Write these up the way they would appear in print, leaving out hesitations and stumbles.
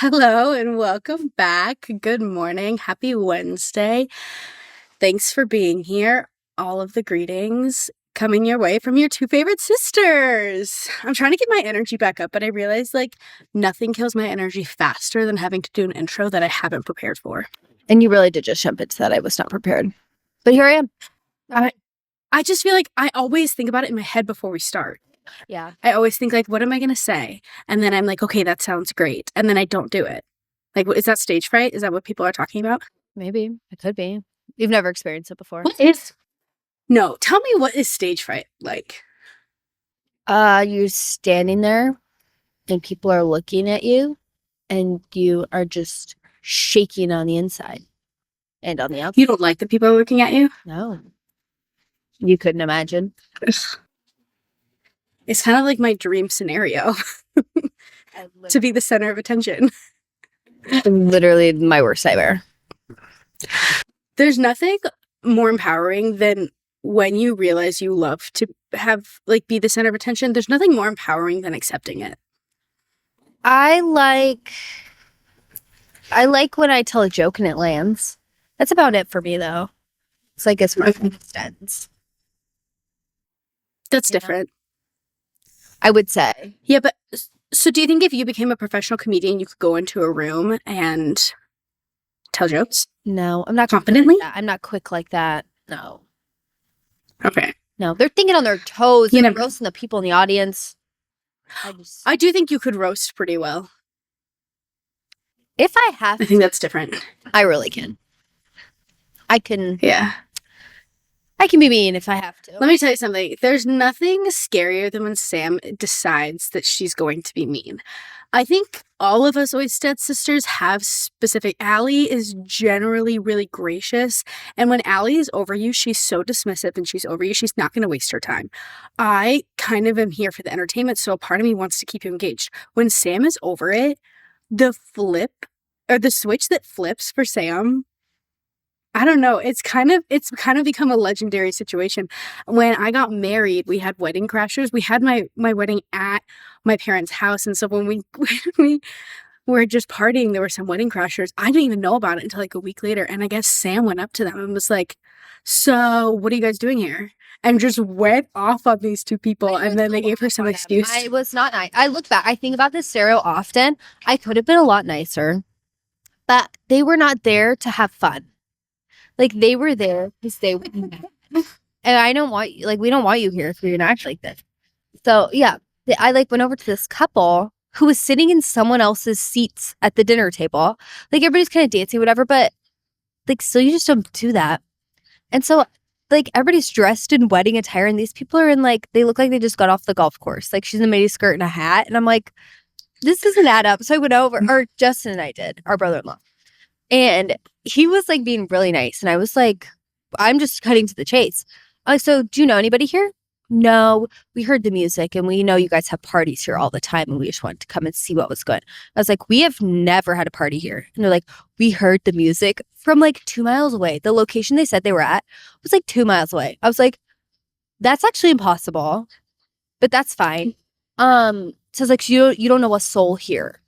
Hello and welcome back. Good morning. Happy Wednesday. Thanks for being here. All of the greetings coming your way from your two favorite sisters. I'm trying to get my energy back up, but I realized nothing kills my energy faster than having to do an intro that I haven't prepared for. And you really did just jump into that. I was not prepared. But here I am. I just feel like I always think about it in my head before we start. Yeah. I always think what am I going to say? And then I'm like, okay, that sounds great. And then I don't do it. Is that stage fright? Is that what people are talking about? Maybe. It could be. You've never experienced it before. What is? No, tell me, what is stage fright like? You're standing there and people are looking at you and you are just shaking on the inside and on the outside. You don't like that people are looking at you? No. You couldn't imagine. It's kind of like my dream scenario. To be the center of attention. Literally my worst nightmare. There's nothing more empowering than when you realize you love to have be the center of attention. There's nothing more empowering than accepting it. I like when I tell a joke and it lands. That's about it for me though. It's like as far as it extends. That's different. I would say. Yeah, but so do you think if you became a professional comedian, you could go into a room and tell jokes? No, I'm not confidently. Like I'm not quick like that. No. Okay. No, they're thinking on their toes. You They're never... roasting the people in the audience. I do think you could roast pretty well. If I have I think that's different. I really can. I can. Yeah. I can be mean if I have to. Let me tell you something. There's nothing scarier than when Sam decides that she's going to be mean. I think all of us Oisted sisters have specific... Allie is generally really gracious. And when Allie is over you, she's so dismissive and she's over you. She's not going to waste her time. I kind of am here for the entertainment, so a part of me wants to keep you engaged. When Sam is over it, the switch that flips for Sam... I don't know. It's kind of become a legendary situation. When I got married, we had wedding crashers. We had my wedding at my parents' house. And so when we were just partying, there were some wedding crashers. I didn't even know about it until a week later. And I guess Sam went up to them and was like, so what are you guys doing here? And just went off on these two people. And then they gave her some excuse. I was not nice. I look back. I think about this scenario often. I could have been a lot nicer. But they were not there to have fun. They were there because they were mad. And I don't want you, we don't want you here if you're gonna act like this. So, yeah. I, went over to this couple who was sitting in someone else's seats at the dinner table. Everybody's kind of dancing, whatever, but, still you just don't do that. And so, everybody's dressed in wedding attire, and these people are in, they look like they just got off the golf course. She's in a mini skirt and a hat, and I'm like, this doesn't add up. So I went over, or Justin and I did, our brother-in-law. And he was being really nice. And I was like, I'm just cutting to the chase. I'm like, so do you know anybody here? No, we heard the music and we know you guys have parties here all the time. And we just wanted to come and see what was good. I was like, we have never had a party here. And they're like, we heard the music from 2 miles away. The location they said they were at was 2 miles away. I was like, that's actually impossible, but that's fine. So I was like, you don't know a soul here.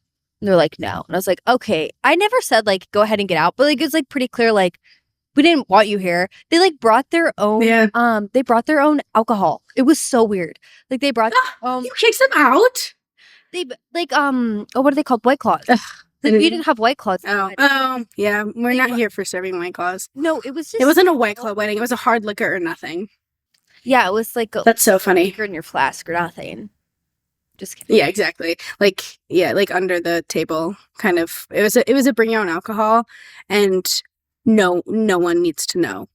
And they're like, no. And I was like, okay. I never said, go ahead and get out. But, it was, pretty clear, we didn't want you here. They, brought their own, they brought their own alcohol. It was so weird. They brought, you kicked them out? They, what are they called? White Claws. We didn't have White Claws. Oh, yeah. We're not here for serving White Claws. No, it was just. It wasn't a White Claw wedding. It was a hard liquor or nothing. Yeah, it was That's so funny. Liquor in your flask or nothing. Just kidding. Yeah, exactly. Under the table kind of. It was a bring your own alcohol, and no one needs to know.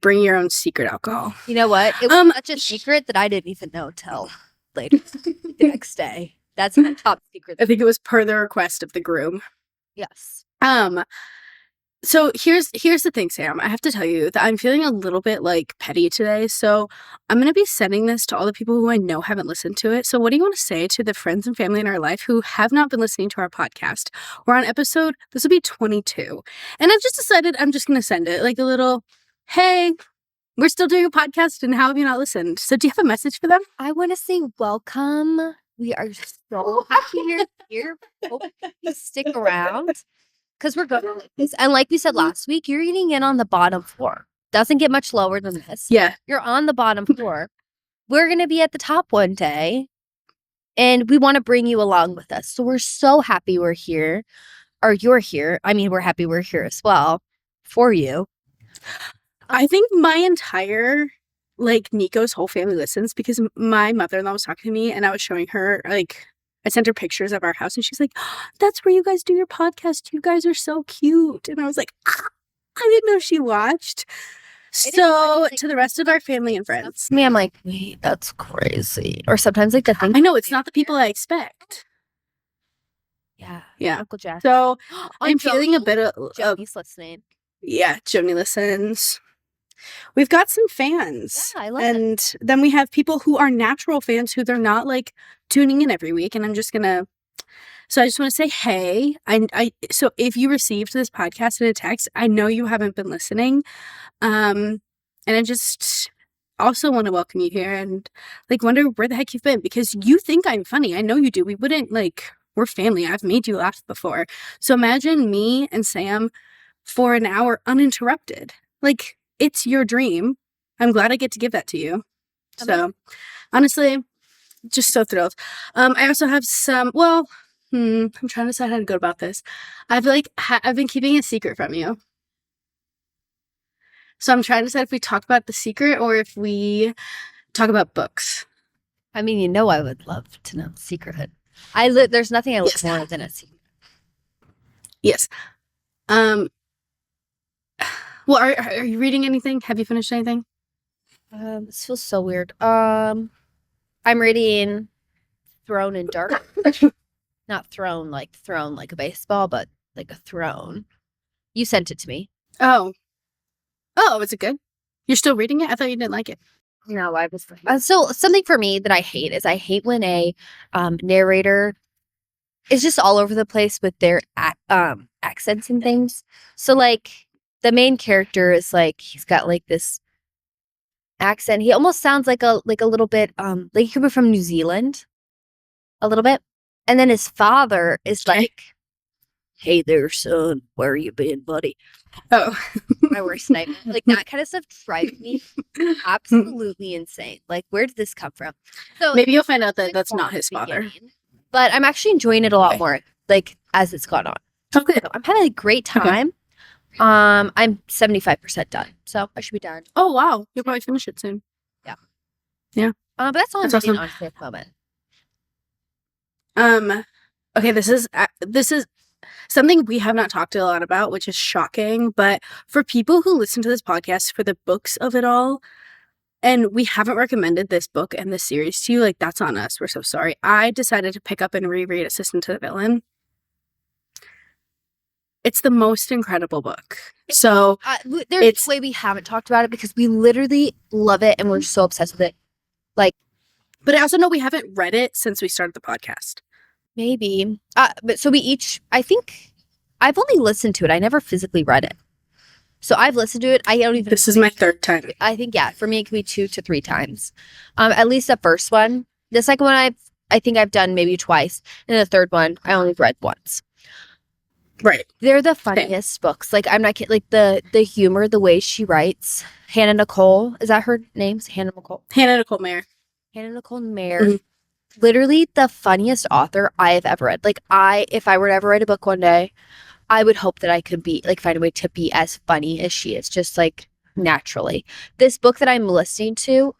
Bring your own secret alcohol. You know what? It was such a secret that I didn't even know till later the next day. That's my top secret. I think it was per the request of the groom. Yes. So here's the thing, Sam. I have to tell you that I'm feeling a little bit petty today. So I'm going to be sending this to all the people who I know haven't listened to it. So what do you want to say to the friends and family in our life who have not been listening to our podcast? We're on this will be 22. And I've just decided I'm just going to send it a little, hey, we're still doing a podcast and how have you not listened? So do you have a message for them? I want to say welcome We are so happy you're here. Hope you stick around because we're good at this. And like we said last week, you're eating in on the bottom floor. Doesn't get much lower than this. Yeah. You're on the bottom floor. We're going to be at the top one day. And we want to bring you along with us. So we're so happy we're here. Or you're here. I mean, we're happy we're here as well for you. I think my entire, like, Nico's whole family listens because my mother-in-law was talking to me and I was showing her, like, I sent her pictures of our house and she's like, oh, that's where you guys do your podcast. You guys are so cute. And I was like, I didn't know she watched. So to the rest of our family and friends. Me, I'm like, wait, that's crazy. Or sometimes like the thing. I know, it's not the people I expect. Yeah. Yeah. Uncle Jack. So I'm feeling a bit of Joni's listening. Yeah, Joni listens. We've got some fans. Yeah, I love it. And then we have people who are natural fans who they're not like tuning in every week. And I'm just gonna so I just want to say, hey, so if you received this podcast in a text, I know you haven't been listening. And I just also want to welcome you here and like wonder where the heck you've been because you think I'm funny. I know you do. We wouldn't like we're family. I've made you laugh before. So imagine me and Sam for an hour uninterrupted. Like, it's your dream. I'm glad I get to give that to you. So, honestly, just so thrilled. I also have some, I'm trying to decide how to go about this. I've been keeping a secret from you. So I'm trying to decide if we talk about the secret or if we talk about books. I mean, you know I would love to know the secret. There's nothing I love more than a secret. Yes. Well, are you reading anything? Have you finished anything? This feels so weird. I'm reading Throne and Dark. Not throne like a baseball, but like a throne. You sent it to me. Oh, is it good? You're still reading it? I thought you didn't like it. No, I was. So something for me that I hate when a narrator is just all over the place with their accents and things. So like the main character is like he's got like this accent. He almost sounds like a little bit like he could be from New Zealand, a little bit. And then his father is like, "Hey there, son, where you been, buddy?" Oh, my worst nightmare. Like that kind of stuff drives me absolutely insane. Like, where did this come from? So maybe you'll find out that that's not his father. But I'm actually enjoying it a lot more, like as it's gone on. Okay, So I'm having a great time. Okay. I'm 75% done, so I should be done. Oh wow, you'll probably finish it soon. Yeah. But that's all I'm awesome. reading honestly at the moment. Okay, this is something we have not talked a lot about, which is shocking. But for people who listen to this podcast for the books of it all, and we haven't recommended this book and this series to you, like that's on us. We're so sorry. I decided to pick up and reread Assistant to the Villain. It's the most incredible book. So there's no way we haven't talked about it because we literally love it and we're so obsessed with it. Like, but I also know we haven't read it since we started the podcast. Maybe. But so we each, I think, I've only listened to it. I never physically read it. So I've listened to it. I don't even. This is my third time. I think, yeah, for me, it could be 2 to 3 times. At least the first one. The second one, I think I've done maybe twice. And the third one, I only read once. Right. They're the funniest books. Like, I'm not kidding. Like, the humor, the way she writes. Hannah Nicole. Is that her name? Hannah Nicole. Hannah Nicole Mayer. Hannah Nicole Mayer. Mm-hmm. Literally the funniest author I have ever read. Like, if I were to ever write a book one day, I would hope that I could find a way to be as funny as she is, just like naturally. This book that I'm listening to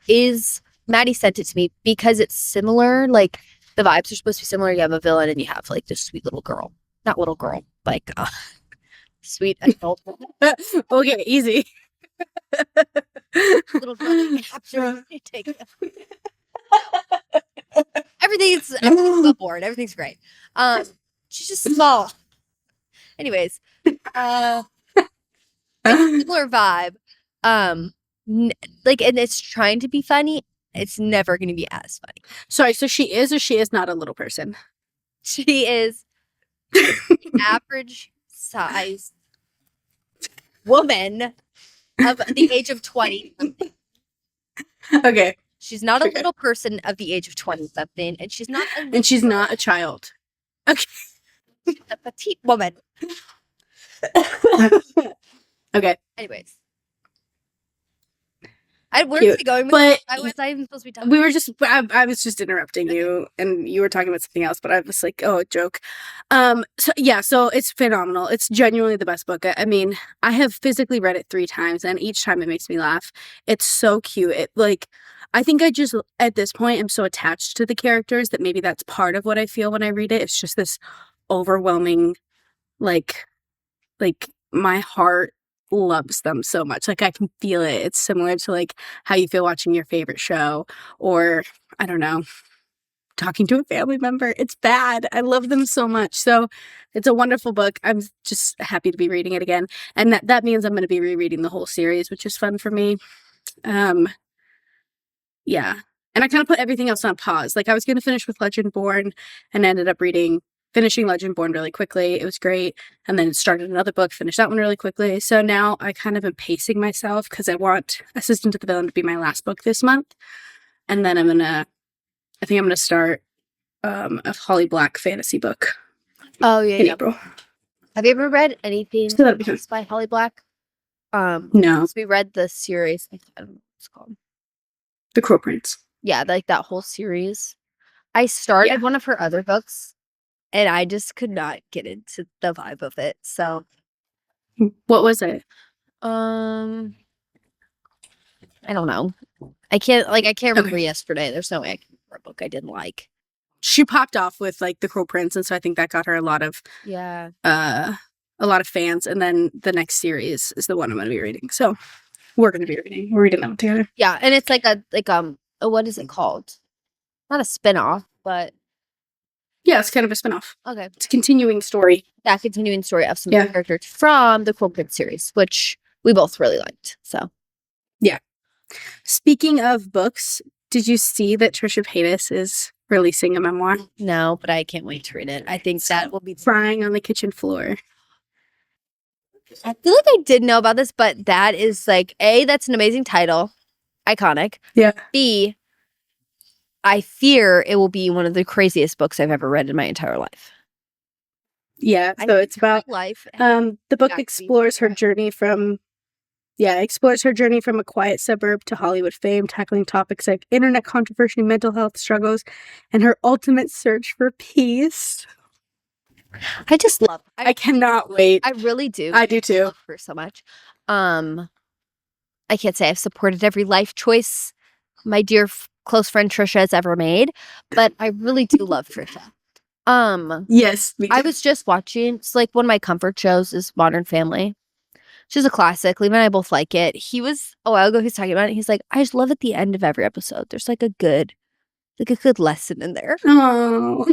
Maddie sent it to me because it's similar. Like, the vibes are supposed to be similar. You have a villain and you have like this sweet little girl. Not little girl, like sweet adult. Okay, easy. Little girl. Everything's above board. Everything's great. She's just small. Anyways, similar vibe. And it's trying to be funny. It's never going to be as funny. Sorry, so she is or she is not a little person? She is average size woman of the age of 20. Okay. She's not a little person of the age of 20-something, and she's not a And she's not a child. Okay. a petite woman. Okay. Anyways. Where Cute. was he going with But I was not even supposed to be talking. we were just I was just interrupting you, and you were talking about something else, but I was like, oh, joke. So it's phenomenal. It's genuinely the best book. I mean, I have physically read it 3 times, and each time it makes me laugh. It's so cute. I think I just, at this point, am so attached to the characters that maybe that's part of what I feel when I read it. It's just this overwhelming, like my heart loves them so much. Like, I can feel it. It's similar to like how you feel watching your favorite show, or I don't know, talking to a family member. It's bad. I love them so much. So it's a wonderful book. I'm just happy to be reading it again. And that means I'm going to be rereading the whole series, which is fun for me. Yeah. And I kind of put everything else on pause. Like, I was going to finish with Legendborn and ended up finishing Legendborn really quickly. It was great. And then started another book, finished that one really quickly. So now I kind of am pacing myself because I want Assistant to the Villain to be my last book this month. And then I think I'm going to start a Holly Black fantasy book. Oh, yeah. In April. Have you ever read anything So that'll be fun. by Holly Black? No. We read the series. I don't know what it's called. The Crow Prince. Yeah, like that whole series. I started one of her other books, and I just could not get into the vibe of it. So, what was it? I don't know. I can't remember yesterday. There's no way I can remember a book I didn't like. She popped off with like The Crow Prince, and so I think that got her a lot of fans. And then the next series is the one I'm going to be reading. So we're going to be reading. We're reading them together. Yeah, and it's like what is it called? Not a spinoff, but yeah, it's kind of a spinoff. Okay, it's a continuing story. Yeah, continuing story of some characters from the Crow Prince series, which we both really liked. So, yeah. Speaking of books, did you see that Trisha Paytas is releasing a memoir? No, but I can't wait to read it. I think that will be Crying on the Kitchen Floor. I feel like I did know about this, but that is like A, that's an amazing title. Iconic. Yeah. B, I fear it will be one of the craziest books I've ever read in my entire life. Yeah, so it's about life. The book explores her journey from a quiet suburb to Hollywood fame, tackling topics like internet controversy, mental health struggles, and her ultimate search for peace. I just love her. I cannot wait. I really do. I do too. I love her so much. I can't say I've supported every life choice my dear close friend Trisha has ever made, but I really do love Trisha. Yes, me too. I was just watching. It's like one of my comfort shows is Modern Family. She's a classic. Liam and I both like it. He was a while ago. He's talking about it. He's like, I just love at the end of every episode. There's like a good lesson in there. Oh,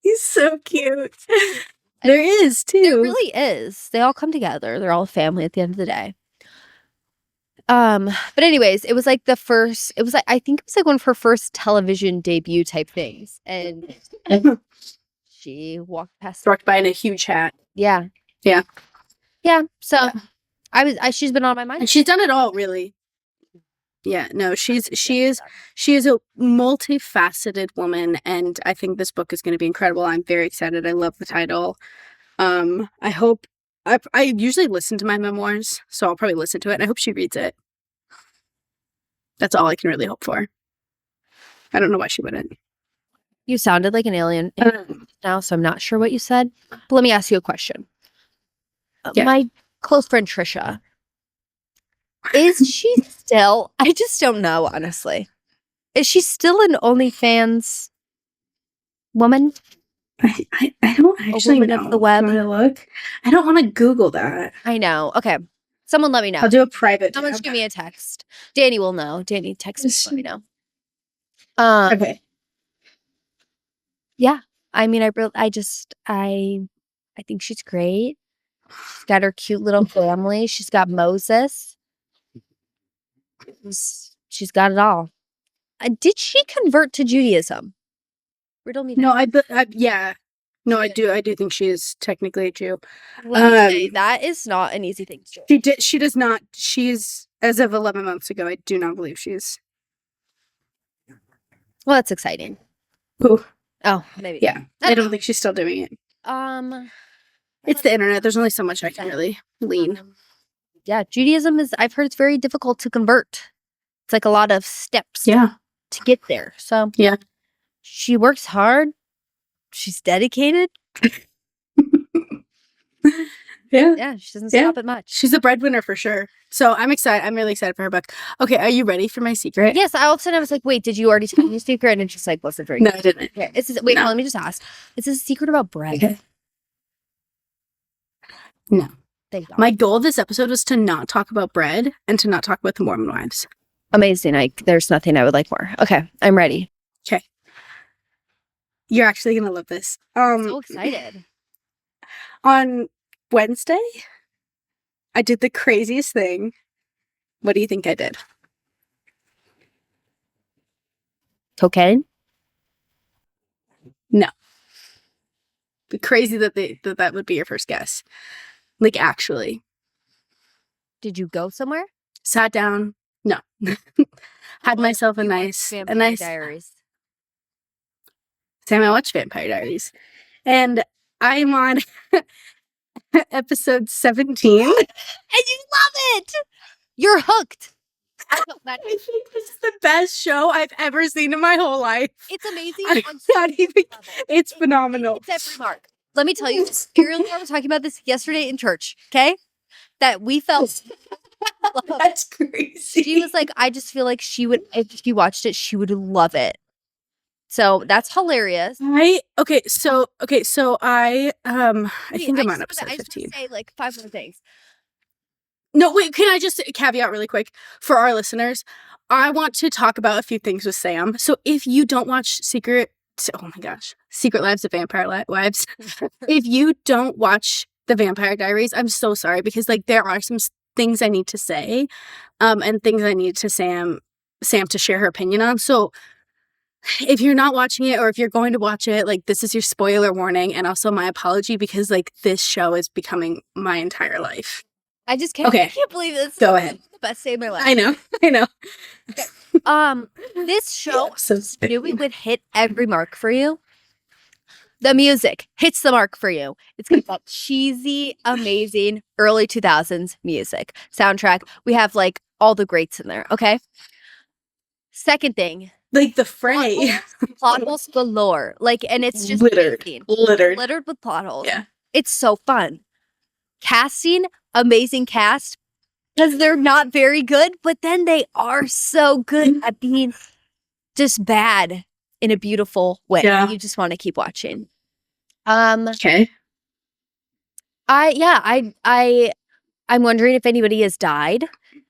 he's so cute. There is too. There really is. They all come together. They're all a family at the end of the day. But anyways, it was like I think it was like one of her first television debut type things, and she walked by in a huge hat. Yeah. So she's been on my mind, and she's done it all, really. Yeah, no, she is a multifaceted woman, and I think this book is going to be incredible. I'm very excited. I love the title. I hope I usually listen to my memoirs, so I'll probably listen to it, and I hope she reads it. That's all I can really hope for. I don't know why she wouldn't. You sounded like an alien now, so I'm not sure what you said. But let me ask you a question. My close friend Trisha, is she still? I just don't know, honestly. Is she still an OnlyFans woman? I don't actually know. Of the web. Do you want to look? I don't want to Google that. I know. Okay. Someone let me know. I'll do a private. Someone just give me a text. Danny will know. Danny, text me. Let me know. Okay. Yeah. I mean, I think she's great. She's got her cute little family. She's got Moses. She's got it all. Did she convert to Judaism? Riddle me that. No, No, I do think she is technically a Jew. That is not an easy thing to do. She does not. She's, as of 11 months ago, I do not believe she's Well, that's exciting. Who? Oh, maybe. Yeah. I don't think she's still doing it. It's the internet. There's only so much I can really lean. Yeah, Judaism I've heard it's very difficult to convert. It's like a lot of steps Yeah. to get there. So yeah. She works hard. She's dedicated. Yeah. Yeah, she doesn't stop at much. She's a breadwinner for sure. So I'm excited. I'm really excited for her book. Okay, are you ready for my secret? Yes, all of a sudden I was like, wait, did you already tell me your secret? And it just like wasn't very No, good. I didn't. Okay, wait, let me just ask. Is this a secret about bread? Okay. No. Thank God. My goal this episode was to not talk about bread and to not talk about the Mormon wives. Amazing. There's nothing I would like more. Okay, I'm ready. Okay. You're actually going to love this. I'm so excited. On Wednesday, I did the craziest thing. What do you think I did? Cocaine? No. Crazy that that would be your first guess. Like, actually. Did you go somewhere? Sat down. No. Had myself a nice Vampire Diaries. Sam, I watched Vampire Diaries. And I'm on episode 17. And you love it! You're hooked. I think this is the best show I've ever seen in my whole life. It's amazing. It's phenomenal. It's every mark. Let me tell you, Ariel and I were talking about this yesterday in church, okay? That we felt... That's crazy. She was like, I just feel like she would, if she watched it, she would love it. So that's hilarious. So I think I'm on episode 15. I just want to say like 5 more things. No, wait, can I just caveat really quick for our listeners? I want to talk about a few things with Sam. So if you don't watch Secret Lives of Vampire Wives, if you don't watch the Vampire Diaries, I'm so sorry because like there are some things I need to say, and things I need to Sam to share her opinion on. So if you're not watching it or if you're going to watch it, like this is your spoiler warning and also my apology because like this show is becoming my entire life. I just can't. Okay. I can't believe this. Go ahead. The best day of my life. I know. Okay. This show knew it would hit every mark for you. The music hits the mark for you. It's got that cheesy, amazing early 2000s music soundtrack. We have like all the greats in there. Okay. Second thing. Like the fray. Plot holes galore. Like, and it's just littered with plot holes. Yeah. It's so fun. Casting, amazing cast. Because they're not very good, but then they are so good at being just bad in a beautiful way. Yeah. You just want to keep watching. Okay. I'm wondering if anybody has died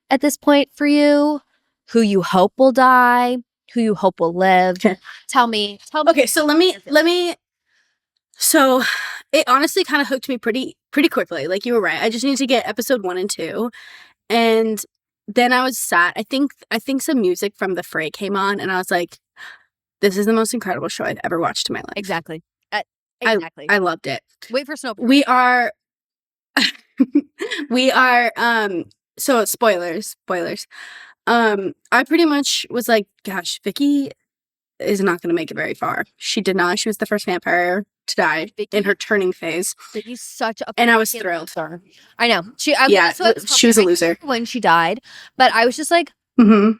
at this point for you, who you hope will die, who you hope will live. Okay. Tell me. Okay, so let me so it honestly kind of hooked me pretty quickly. Like you were right. I just need to get episode 1 and 2. And then I was sad. I think some music from The Fray came on and I was like, this is the most incredible show I've ever watched in my life. Exactly. I loved it. Wait for snow. We are so spoilers. I pretty much was like, gosh, Vicky is not going to make it very far. She did not. She was the first vampire to die in her turning phase. Vicky's such a and I was thrilled. I know. She was a loser when she died, but I was just like, a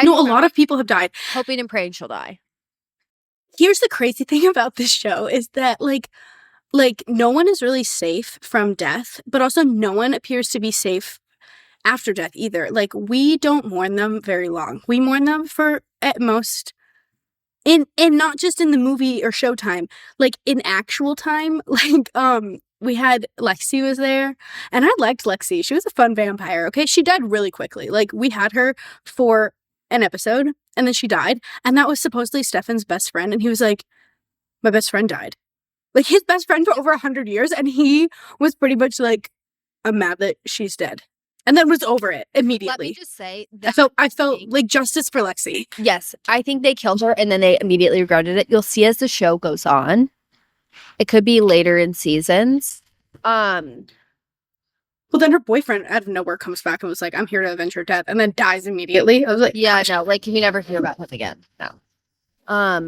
lot of people have died. Hoping and praying she'll die. Here's the crazy thing about this show is that like no one is really safe from death, but also no one appears to be safe after death either. Like we don't mourn them very long. We mourn them for at most and not just in the movie or showtime, like in actual time. Like we had Lexi was there and I liked Lexi. She was a fun vampire. Okay. She died really quickly. Like we had her for an episode and then she died. And that was supposedly Stefan's best friend. And he was like, my best friend died. Like his best friend for over 100 years. And he was pretty much like, I'm mad that she's dead. And then was over it immediately. Let me just say I felt like justice for Lexi. Yes. I think they killed her and then they immediately regretted it. You'll see as the show goes on. It could be later in seasons. Well, then her boyfriend out of nowhere comes back and was like, I'm here to avenge her death, and then dies immediately. I was like, yeah, no, like you never hear about him again. No. I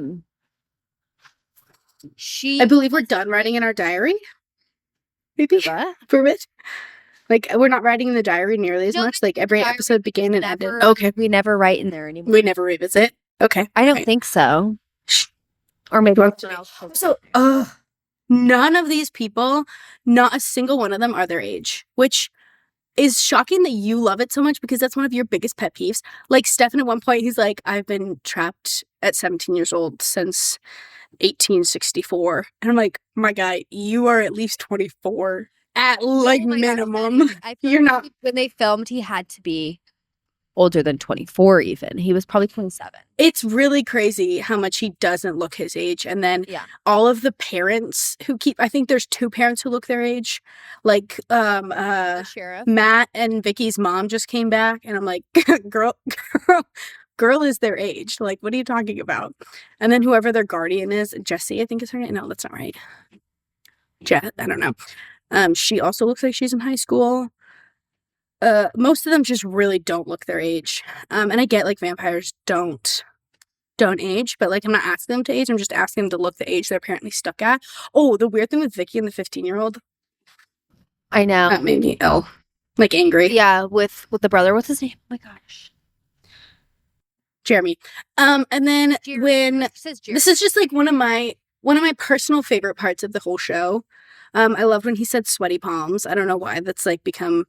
believe we're done writing in our diary. Maybe what? for a bit. Like, we're not writing in the diary nearly as No, much. Like, every diary episode began and ended. never- Okay. We never write in there anymore. We never revisit. Okay. I don't Right. think so. Or maybe So, none of these people, not a single one of them are their age, which is shocking that you love it so much because that's one of your biggest pet peeves. Like, Stefan at one point, he's like, I've been trapped at 17 years old since 1864. And I'm like, my guy, you are at least 24 at like minimum. You're not. When they filmed, he had to be older than 24 even. He was probably 27. It's really crazy how much he doesn't look his age. And then all of the parents who I think there's 2 parents who look their age. Like The sheriff. Matt and Vicky's mom just came back and I'm like, girl is their age. Like, what are you talking about? And then whoever their guardian is, Jessie, I think is her name. No, that's not right. I don't know. She also looks like she's in high school. Most of them just really don't look their age. And I get like vampires don't age, but like I'm not asking them to age. I'm just asking them to look the age they're apparently stuck at. Oh, the weird thing with Vicky and the 15-year-old. I know. That made me like angry. Yeah, with the brother. What's his name? Oh my gosh. Jeremy. And then Jeremy. this is just like one of my personal favorite parts of the whole show. I loved when he said sweaty palms. I don't know why that's like become.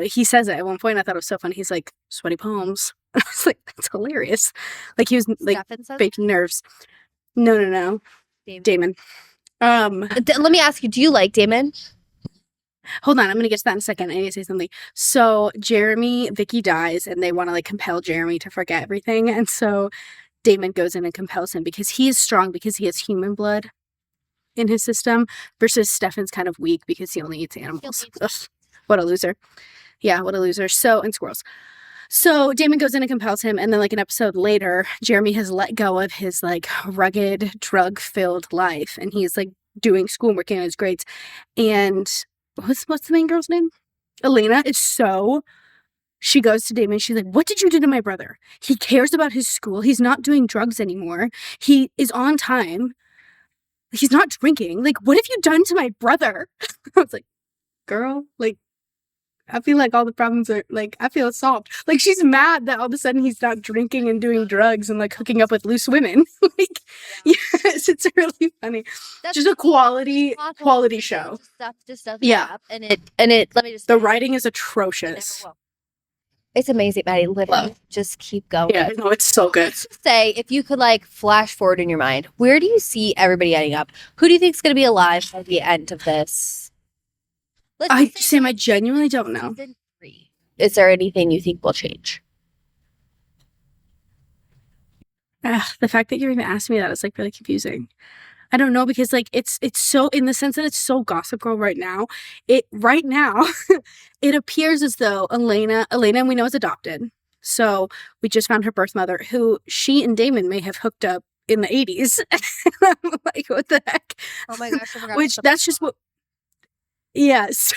He says it at one point. I thought it was so funny. He's like, sweaty palms. I was like, that's hilarious. Like he was like faking nerves. No. Damon. Let me ask you, do you like Damon? Hold on, I'm gonna get to that in a second. I need to say something. So Vicky dies and they want to like compel Jeremy to forget everything. And so Damon goes in and compels him because he is strong because he has human blood in his system versus Stefan's kind of weak because he only eats animals. Ugh, what a loser. Yeah, what a loser. And squirrels. So Damon goes in and compels him, and then like an episode later, Jeremy has let go of his like rugged, drug-filled life, and he's like doing school and working on his grades. And what's the main girl's name? Elena is so. She goes to Damon. She's like, "What did you do to my brother? He cares about his school. He's not doing drugs anymore. He is on time. He's not drinking. Like, what have you done to my brother?" I was like, "Girl, like." I feel like all the problems are, like, I feel solved. Like, she's mad that all of a sudden he's not drinking and doing drugs and, like, hooking up with loose women. Like, yes, it's really funny. That's just a quality show. Stuff just doesn't happen. And it, let me just say, the writing is atrocious. It's amazing, Maddie. Literally, just keep going. Yeah, no, it's so good. Let's just say, if you could, like, flash forward in your mind, where do you see everybody ending up? Who do you think is going to be alive by the end of this? Sam, I genuinely don't know. Is there anything you think will change? The fact that you're even asking me that is like really confusing. I don't know because like it's so in the sense that it's so Gossip Girl right now. It appears as though Elena we know is adopted. So we just found her birth mother, who she and Damon may have hooked up in the 80s. Like, what the heck? Oh my gosh, I forgot. Which that's just what. Yeah, so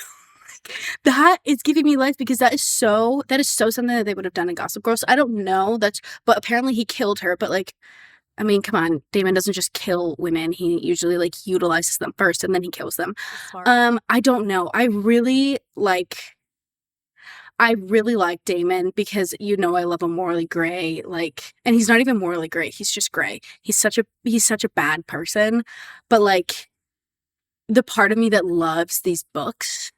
that is giving me life because that is so something that they would have done in Gossip Girl. So I don't know but apparently he killed her. But like, I mean, come on, Damon doesn't just kill women. He usually like utilizes them first and then he kills them. I don't know. I really like Damon because I love a morally gray, like, and he's not even morally gray. He's just gray. He's such a bad person, but like. The part of me that loves these books,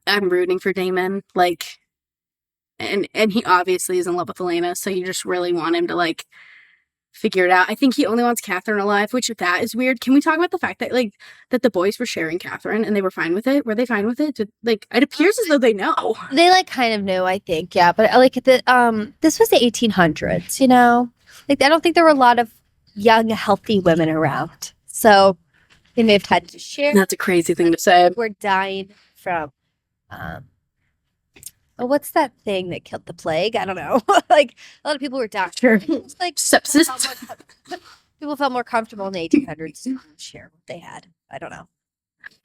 I'm rooting for Damon, like, and he obviously is in love with Elena, so you just really want him to, like, figure it out. I think he only wants Catherine alive, which that is weird. Can we talk about the fact that, like, that the boys were sharing Catherine and they were fine with it? Were they fine with it? It appears as though they know. They, like, kind of knew, I think, yeah, but, like, this was the 1800s, you know? Like, I don't think there were a lot of young, healthy women around, so... They may have had to share. That's a crazy thing to say. We're dying from, what's that thing that killed the plague? I don't know. Like, a lot of people were dying. Sure. It's like sepsis. People felt more comfortable in the 1800s to share what they had. I don't know.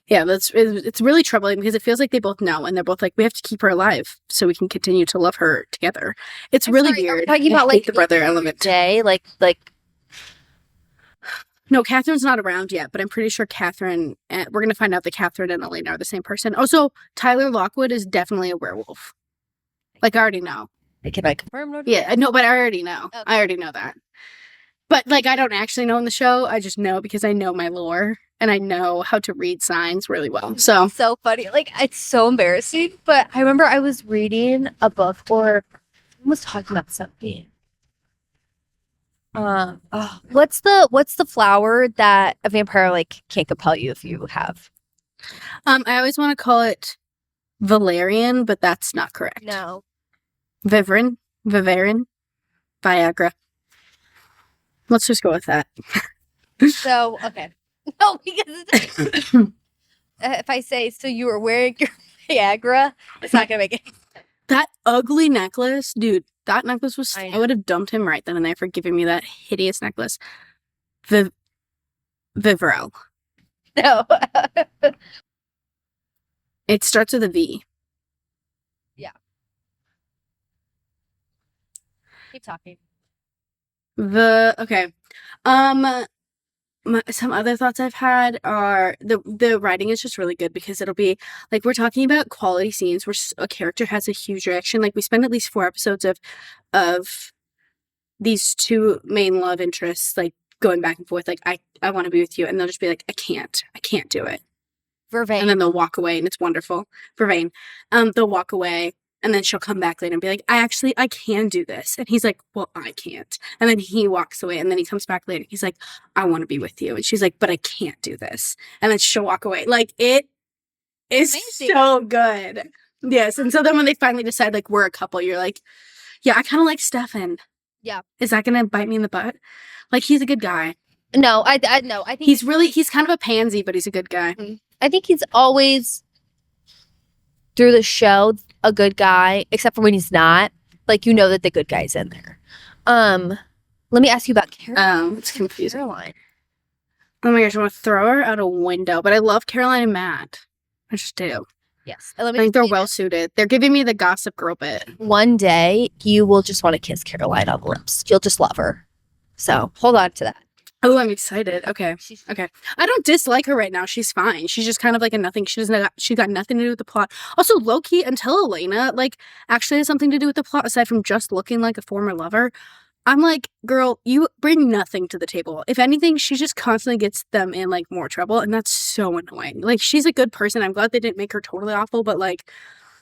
Yeah, it's really troubling because it feels like they both know and they're both like, we have to keep her alive so we can continue to love her together. It's really weird. Talking about like the brother element. Day, like No, Catherine's not around yet, but I'm pretty sure Catherine, we're going to find out that Catherine and Elena are the same person. Also, Tyler Lockwood is definitely a werewolf. Like, I already know. Can I confirm? No, Yeah, I know, but I already know. Okay. I already know that. But, like, I don't actually know in the show. I just know because I know my lore and I know how to read signs really well. So funny. Like, it's so embarrassing. But I remember I was reading a book or I was talking about something. What's the flower that a vampire like can't compel you if you have? I always want to call it Valerian, but that's not correct. No. Vivarin, Viagra. Let's just go with that. So, okay. No, because if I say, so you were wearing your Viagra, it's not going to make it. That ugly necklace, dude, that necklace was, I I know. would have dumped him right then and there for giving me that hideous necklace. Vivrel. No. It starts with a V. Keep talking. Okay. Some other thoughts I've had are the writing is just really good because it'll be like we're talking about quality scenes where a character has a huge reaction. Like we spend at least 4 episodes of these two main love interests like going back and forth. Like I want to be with you, and they'll just be like I can't do it. Vervain. And then they'll walk away, and it's wonderful. Vervain. They'll walk away. And then she'll come back later and be like, I can do this. And he's like, well, I can't. And then he walks away. And then he comes back later. He's like, I want to be with you. And she's like, but I can't do this. And then she'll walk away. Like, it is Amazing. so good. Yes. And so then when they finally decide, like, we're a couple, you're like, yeah, I kind of like Stefan. Yeah. Is that going to bite me in the butt? Like, he's a good guy. No, I no. I think he's kind of a pansy, but he's a good guy. I think he's always through the show a good guy, except for when he's not. Like, you know that the good guy's in there. Let me ask you about Caroline. It's confusing. Caroline. Oh my gosh, I want to throw her out a window. But I love Caroline and Matt. I just do. Yes. I think they're well suited. They're giving me the Gossip Girl bit. One day, you will just want to kiss Caroline on the lips. You'll just love her. So, hold on to that. Oh, I'm excited. Okay. Okay. I don't dislike her right now. She's fine. She's just kind of like a nothing. She got nothing to do with the plot. Also, low-key, until Elena, like, actually has something to do with the plot, aside from just looking like a former lover, I'm like, girl, you bring nothing to the table. If anything, she just constantly gets them in, like, more trouble, and that's so annoying. Like, she's a good person. I'm glad they didn't make her totally awful, but, like,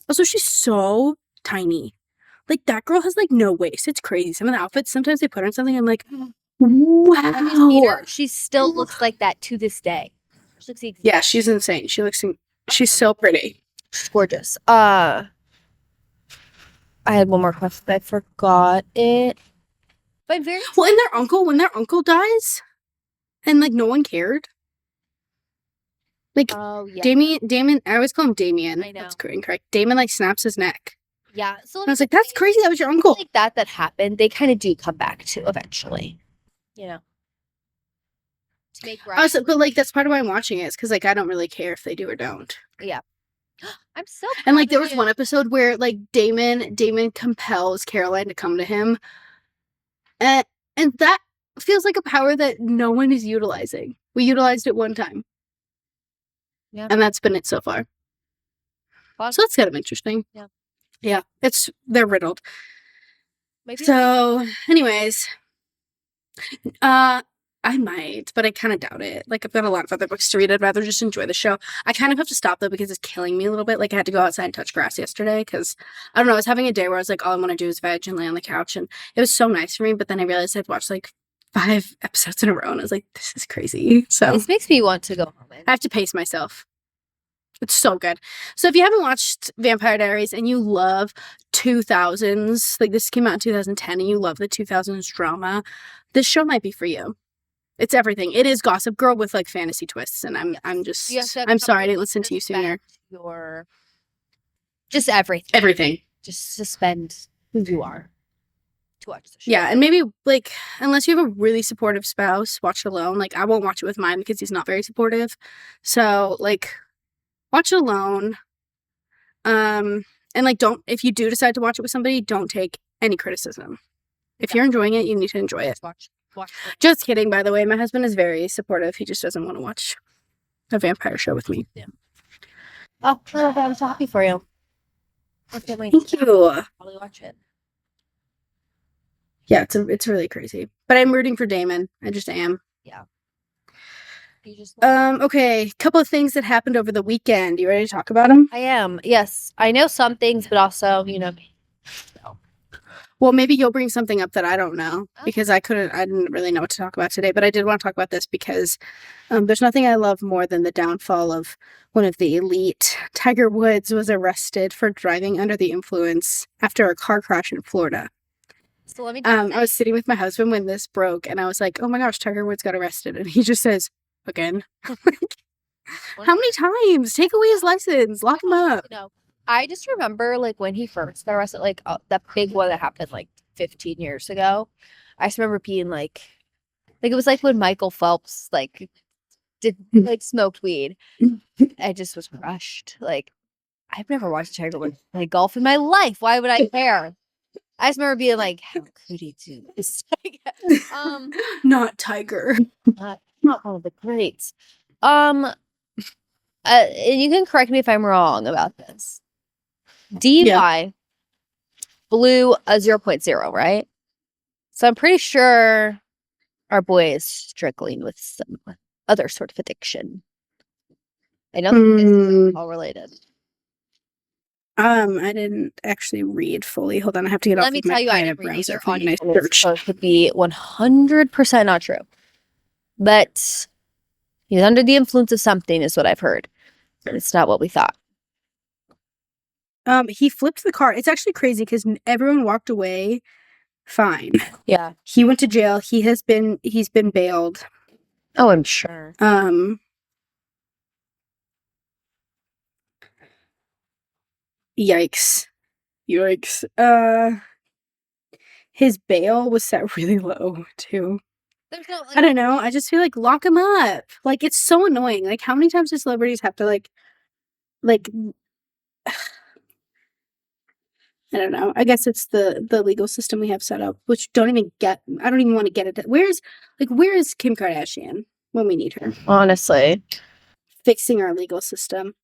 also, she's so tiny. Like, that girl has, like, no waist. It's crazy. Some of the outfits, sometimes they put her in something, I'm like, wow. She still looks like that to this day. She looks yeah, she's insane. She's so pretty. She's gorgeous. I had one more question, but I forgot it. But very well, and when their uncle dies, and like no one cared. Like Damien, I always call him Damien. I know. That's incorrect. Damon like snaps his neck. Yeah. So I was like, that's crazy. That was your uncle. Like that happened. They kind of do come back to eventually. You know. To make right. But like that's part of why I'm watching it. Is because like I don't really care if they do or don't. Yeah. I'm so and like there was one episode where like Damon compels Caroline to come to him, and that feels like a power that no one is utilizing. We utilized it one time. Yeah. And that's been it so far. Fun. So that's kind of interesting. Yeah. Yeah. They're riddled. Maybe so, anyways, I might, but I kind of doubt it. Like, I've got a lot of other books to read. I'd rather just enjoy the show. I kind of have to stop, though, because it's killing me a little bit. Like, I had to go outside and touch grass yesterday because, I don't know, I was having a day where I was like, all I want to do is veg and lay on the couch. And it was so nice for me, but then I realized I'd watched, like, 5 episodes in a row, and I was like, this is crazy. So this makes me want to go home. I have to pace myself. It's so good. So if you haven't watched Vampire Diaries and you love 2000s, like this came out in 2010 and you love the 2000s drama, this show might be for you. It's everything. It is Gossip Girl with like fantasy twists, and I'm sorry I didn't listen to you sooner. Just everything. Everything. Just suspend who you are to watch the show. Yeah, and maybe like unless you have a really supportive spouse, watch it alone. Like I won't watch it with mine because he's not very supportive. So like watch it alone. And like if you do decide to watch it with somebody, don't take any criticism. If you're enjoying it, you need to enjoy it. watch it. Just kidding, by the way. My husband is very supportive. He just doesn't want to watch a vampire show with me. Oh, I'm so happy for you. Thank you. Probably watch it. Yeah, it's really crazy. But I'm rooting for Damon. I just am. Yeah. You just okay. Couple of things that happened over the weekend. You ready to talk about them? I am. Yes. I know some things, but also, you know. Well, maybe you'll bring something up that I don't know because I didn't really know what to talk about today, but I did want to talk about this because there's nothing I love more than the downfall of one of the elite. Tiger Woods was arrested for driving under the influence after a car crash in Florida. So let me I was sitting with my husband when this broke and I was like, oh my gosh, Tiger Woods got arrested. And he just says, again. How many times? Take away his license. Lock him up. No. I just remember like when he first got arrested, like that big one that happened like 15 years ago. I just remember being like it was like when Michael Phelps like did like smoked weed. I just was crushed. Like I've never watched Tiger Woods play golf in my life. Why would I care? I just remember being like, how could he do this? Not Tiger. Not one of the greats. And you can correct me if I'm wrong about this. DUI blew a 0.0, right? So I'm pretty sure our boy is struggling with some other sort of addiction. I don't think this is all related. I didn't actually read fully. Hold on, I have to get off. Let me tell you, I didn't read either. So it could be 100% not true. But he's under the influence of something, is what I've heard. It's not what we thought. He flipped the car. It's actually crazy because everyone walked away fine. Yeah. He went to jail. He's been bailed. Oh, I'm sure. Yikes. His bail was set really low too. There's no, I don't know. I just feel like lock him up. Like it's so annoying. Like how many times do celebrities have to like I don't know. I guess it's the legal system we have set up, which I don't even want to get it. Where is Kim Kardashian when we need her? Honestly. Fixing our legal system.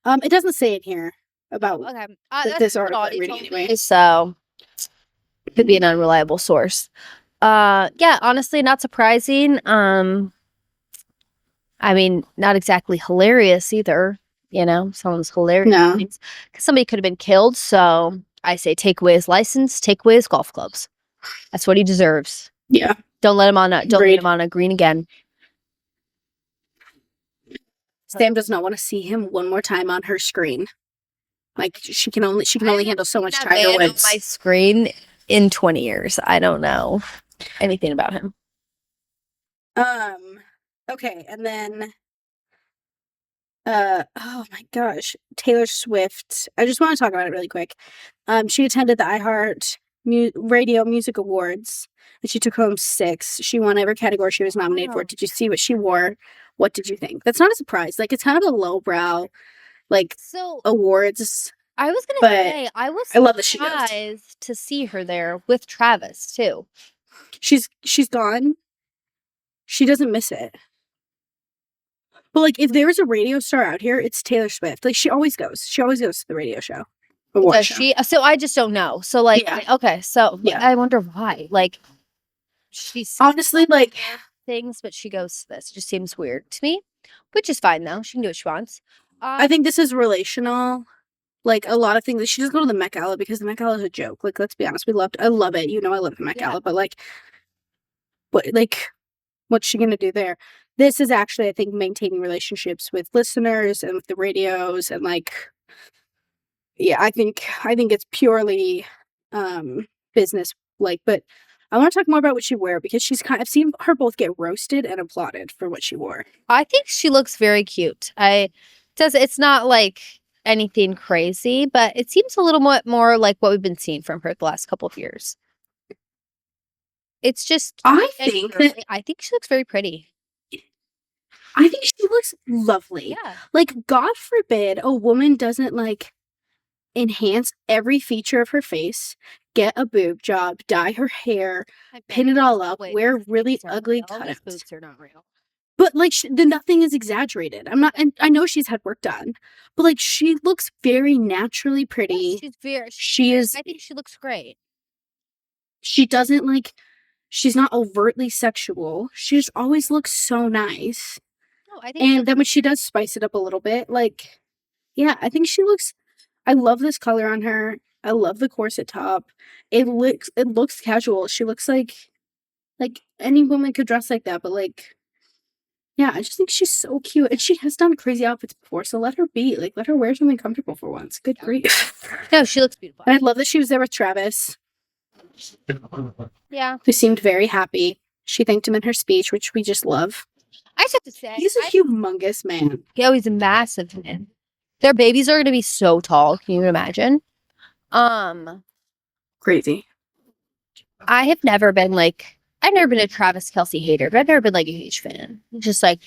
It doesn't say it here about this article I'm reading anyway. So could be an unreliable source. Yeah, honestly, not surprising. I mean, not exactly hilarious either. You know, someone's hilarious. No. Because somebody could have been killed. So I say take away his license, take away his golf clubs. That's what he deserves. Yeah. Don't let him on a green again. Sam does not want to see him one more time on her screen. Like she can only handle so much Tiger Woods. On my screen in 20 years. I don't know anything about him. Okay, and then oh my gosh, Taylor Swift. I just want to talk about it really quick. She attended the iHeart Radio Music Awards and she took home 6. She won every category she was nominated for. Did you see what she wore? What did you think? That's not a surprise. Like it's kind of a lowbrow awards. I was gonna say I love that she goes to see her there with Travis too. She's gone. She doesn't miss it. But like if there's a radio star out here, it's Taylor Swift. Like she always goes. She always goes to the radio show. Does she? So I just don't know. So like okay, so I wonder why. Like she's honestly like things, but she goes to this. It just seems weird to me. Which is fine though. She can do what she wants. I think this is relational. Like a lot of things. She doesn't go to the Met Gala because the Met Gala is a joke. Like let's be honest, I love it. You know, I love the Met Gala, but what's she gonna do there? This is actually, I think, maintaining relationships with listeners and with the radios and like, yeah, I think it's purely business. Like, but I want to talk more about what she wore because I've seen her both get roasted and applauded for what she wore. I think she looks very cute. It's not like anything crazy, but it seems a little more like what we've been seeing from her the last couple of years. It's just I think she looks very pretty. I think she looks lovely. Yeah. Like God forbid a woman doesn't like enhance every feature of her face, get a boob job, dye her hair, pin it all up, wear really ugly cutouts. Boots are not real. But like nothing is exaggerated. I'm not, and I know she's had work done, but like she looks very naturally pretty. Yes, she is. I think she looks great. She doesn't like. She's not overtly sexual. She just always looks so nice. No, I think. And then when she does spice it up a little bit, like, yeah, I think she looks. I love this color on her. I love the corset top. It looks casual. She looks like any woman could dress like that, but like, yeah, I just think she's so cute. And she has done crazy outfits before, so let her be. Like, let her wear something comfortable for once. Good grief. No, she looks beautiful. And I love that she was there with Travis. Yeah. Who seemed very happy. She thanked him in her speech, which we just love. I just have to say, he's a humongous man. Yeah, he's a massive man. Their babies are going to be so tall. Can you imagine? Crazy. I've never been a Travis Kelce hater, but I've never been like a huge fan. Just like,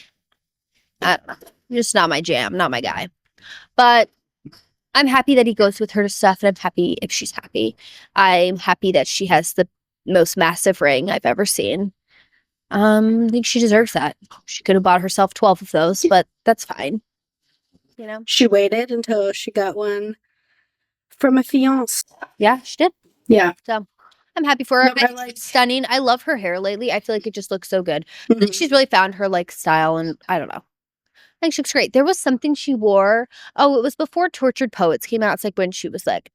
I don't know. Just not my jam, not my guy. But I'm happy that he goes with her to stuff, and I'm happy if she's happy. I'm happy that she has the most massive ring I've ever seen. I think she deserves that. She could have bought herself 12 of those, but that's fine. You know? She waited until she got one from a fiancé. Yeah, she did. Yeah. So I'm happy for her. No, It's stunning. I love her hair lately. I feel like it just looks so good. I think she's really found her like style, and I don't know. I think she looks great. There was something she wore. Oh, it was before Tortured Poets came out. It's like when she was like,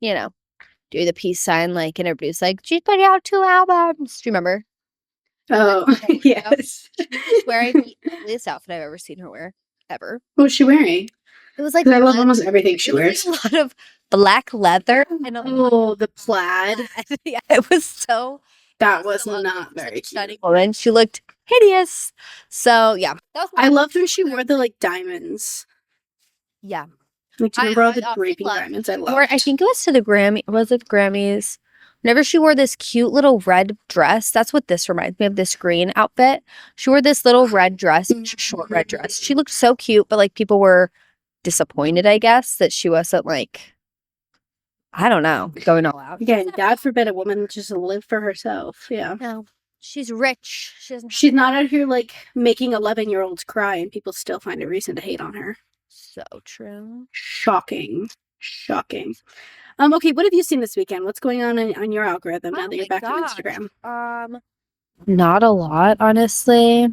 you know, do the peace sign, like, and everybody was like, she's putting out 2 albums. Do you remember? Oh, yes. She's wearing the ugliest outfit I've ever seen her wear, ever. What was she wearing? It was like, I love almost everything she wears. A lot of black leather. Oh, the plaid. Yeah, it was so. That was not very cute. Woman, she looked hideous. So yeah, I loved when she wore the like diamonds. Yeah, like do you remember all the draping diamonds? I loved. I think it was to the Grammy. Was it Grammys? Whenever she wore this cute little red dress, that's what this reminds me of. This green outfit. She wore this little red dress, short red dress. She looked so cute, but like people were disappointed, I guess, that she wasn't like, I don't know, going all out. Yeah, God forbid a woman just live for herself. Yeah. No, she's rich. She's not out here like making 11-year-olds cry, and people still find a reason to hate on her. So true. Shocking. Okay, what have you seen this weekend? What's going on your algorithm now that you're back on Instagram? Not a lot, honestly.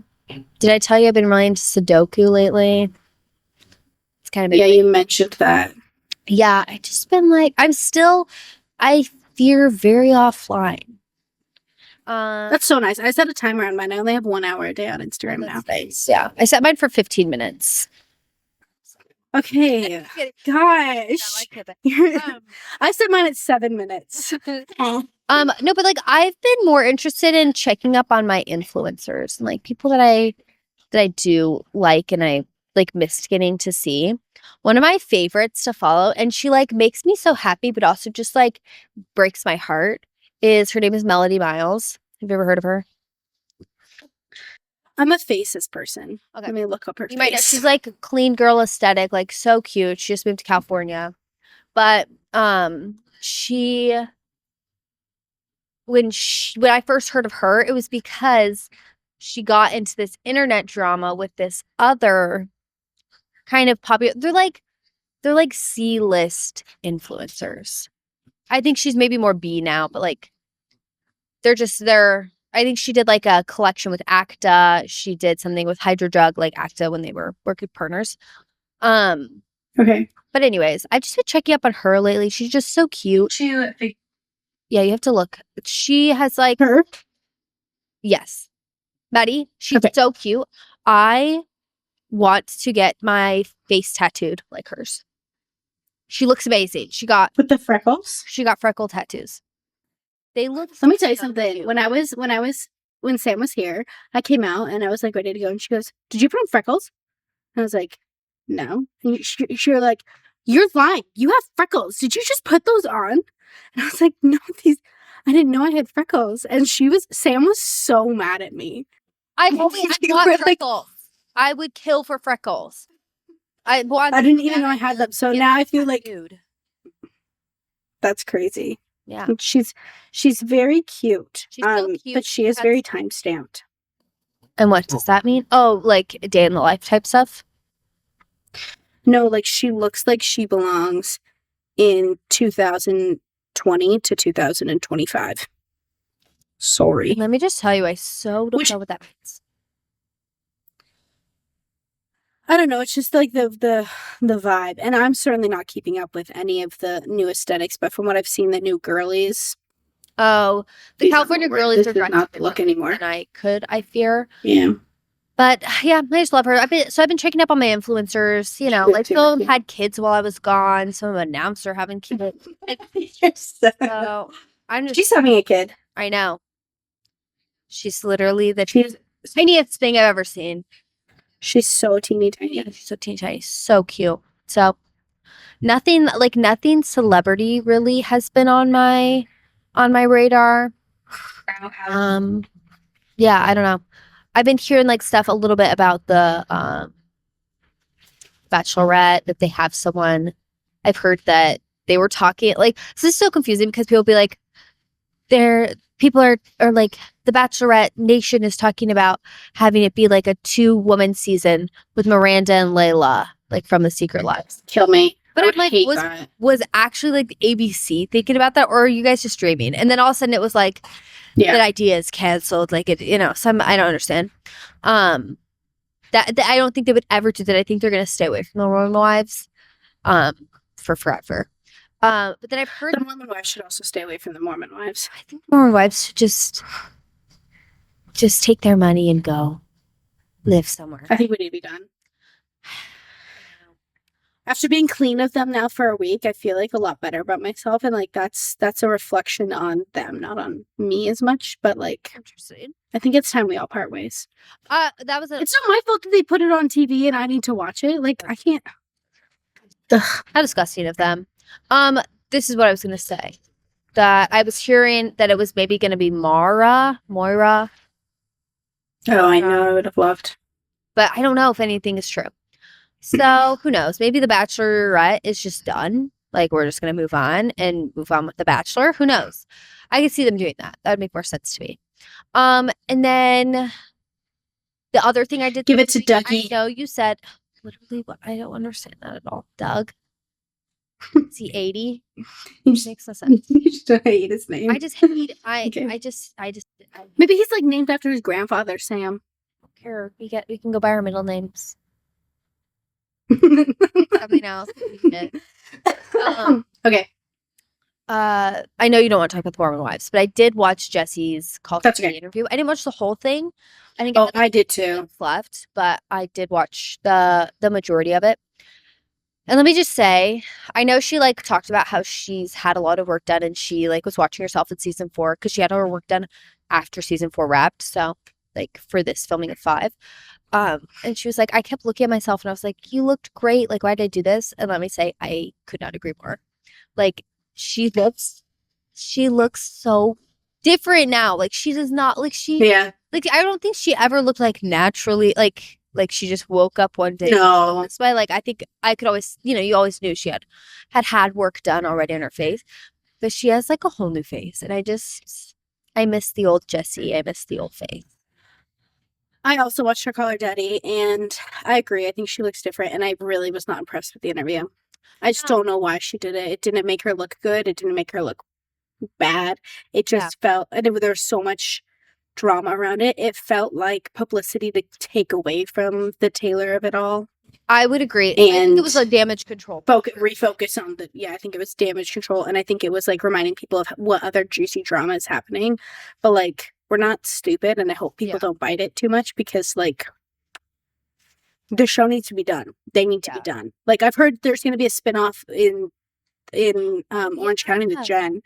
Did I tell you I've been really into Sudoku lately? It's kind of you mentioned that. Yeah, I just been like, I fear very offline. That's so nice. I set a timer on mine. I only have 1 hour a day on Instagram now. Nice. Yeah, I set mine for 15 minutes. Okay. Gosh. I set mine at 7 minutes. No, but like I've been more interested in checking up on my influencers and like people that I do like and I like missed getting to see. One of my favorites to follow, and she like makes me so happy, but also just like breaks my heart, is her name is Melody Miles. Have you ever heard of her? I'm a faces person. Okay. Let me look up her face. Might know. She's like a clean girl aesthetic, like so cute. She just moved to California. But when I first heard of her, it was because she got into this internet drama with this other kind of popular. They're like C-list influencers. I think she's maybe more B now, but like I think she did like a collection with Acta. She did something with Hydrodrug, like Acta, when they were working partners. Okay. But anyways, I've just been checking up on her lately. She's just so cute. Yeah, you have to look. She has like her. Yes, Maddie. She's so cute. I want to get my face tattooed like hers. She looks amazing. With the freckles. She got freckle tattoos. They look. Let me tell you something. Cute. When Sam was here, I came out and I was like ready to go, and she goes, "Did you put on freckles?" And I was like, "No." And she was like, "You're lying. You have freckles. Did you just put those on?" And I was like, "No, I didn't know I had freckles." And Sam was so mad at me. I got freckles. I would kill for freckles. I didn't even know I had them. So now I feel like, That's crazy. Yeah. And she's very cute. She's so cute. But she is very time stamped. And what does that mean? Oh, like day in the life type stuff? No, like she looks like she belongs in 2020 to 2025. Sorry. Let me just tell you, I so don't know what that means. I don't know. It's just like the vibe, and I'm certainly not keeping up with any of the new aesthetics. But from what I've seen, the new girlies. Oh, the California girlies are not the look anymore. And I fear. Yeah. But yeah, I just love her. I've been checking up on my influencers. You know, like some had kids while I was gone. Some of them announced they're having kids. So I'm just. She's having a kid. I know. She's literally the tiniest thing I've ever seen. She's so teeny tiny. Yeah, she's so teeny tiny. So cute. So nothing celebrity really has been on my radar. Yeah, I don't know. I've been hearing like stuff a little bit about the Bachelorette, that they have someone. I've heard that they were talking like, this is so confusing because people be like, people are like, the Bachelorette Nation is talking about having it be like a 2-woman season with Miranda and Layla, like from The Secret Lives. Kill me. But I'm like, was actually like ABC thinking about that, or are you guys just dreaming? And then all of a sudden it was like, that idea is canceled. Like it, I don't understand. That I don't think they would ever do that. I think they're gonna stay away from the Mormon wives, for forever. But then I've heard the Mormon wives should also stay away from the Mormon wives. I think Mormon wives should just take their money and go live somewhere. I think we need to be done. After being clean of them now for a week, I feel like a lot better about myself, and like that's a reflection on them, not on me as much. But like, interesting. I think it's time we all part ways. It's not my fault that they put it on TV and I need to watch it. Like I can't. Ugh. How disgusting of them. This is what I was gonna say. That I was hearing that it was maybe gonna be Moira. Oh, I know. I would have loved. But I don't know if anything is true. So who knows? Maybe the Bachelorette is just done. Like we're just gonna move on with the Bachelor. Who knows? I could see them doing that. That would make more sense to me. And then the other thing I did, give it to Dougie. I know you said literally what, I don't understand that at all. Doug. Is he 80? Makes no sense. You just hate his name. I just hate. Maybe he's like named after his grandfather, Sam. I don't care. We can go by our middle names. Something else. Okay. I know you don't want to talk about the Mormon wives, but I did watch Jesse's call interview. I didn't watch the whole thing. I think I did too. Left, but I did watch the majority of it. And let me just say, I know she like talked about how she's had a lot of work done, and she like was watching herself in season 4 because she had her work done after season 4 wrapped. So like for this filming of 5. And she was like, I kept looking at myself and I was like, you looked great. Like, why did I do this? And let me say, I could not agree more. Like, she looks so different now. Like, she does not, like, like, I don't think she ever looked like naturally, like she just woke up one day. No. That's why, like, I think I could always, you always knew she had work done already on her face. But she has, like, a whole new face. And I miss the old Jessie. I miss the old face. I also watched her call her daddy, and I agree. I think she looks different, and I really was not impressed with the interview. I just don't know why she did it. It didn't make her look good. It didn't make her look bad. It just felt, and there was so much drama around it. It felt like publicity to take away from the Taylor of it all. I would agree. And I think it was like damage control. Refocus on I think it was damage control, and I think it was like reminding people of what other juicy drama is happening. But like, we're not stupid, and I hope people don't bite it too much, because like the show needs to be done. They need to be done. Like, I've heard there's going to be a spinoff in Orange County with Jen,